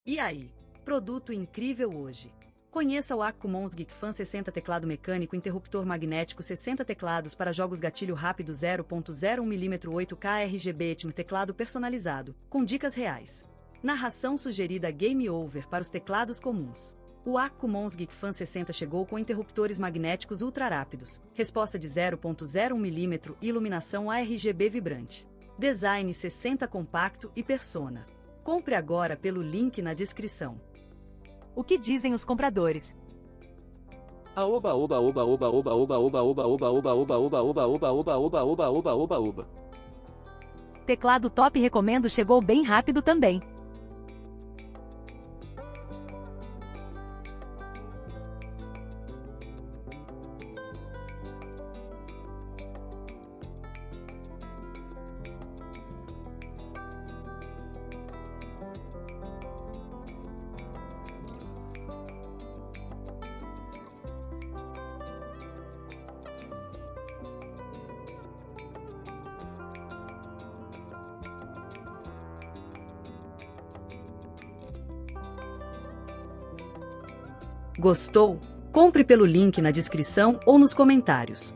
E aí? Produto incrível hoje. Conheça o Acumons Geekfan 60 teclado mecânico interruptor magnético 60 teclados para jogos gatilho rápido 0.01 mm 8K RGB Etm teclado personalizado, com dicas reais. Narração sugerida Game Over para os teclados comuns. O Acumons Geekfan 60 chegou com interruptores magnéticos ultra rápidos, resposta de 0.01 mm e iluminação ARGB vibrante. Design 60 compacto e persona. Compre agora pelo link na descrição. O que dizem os compradores? Aoba oba oba oba oba oba oba oba oba oba oba oba oba oba oba oba oba oba oba oba. Teclado top recomendo, chegou bem rápido também. Gostou? Compre pelo link na descrição ou nos comentários.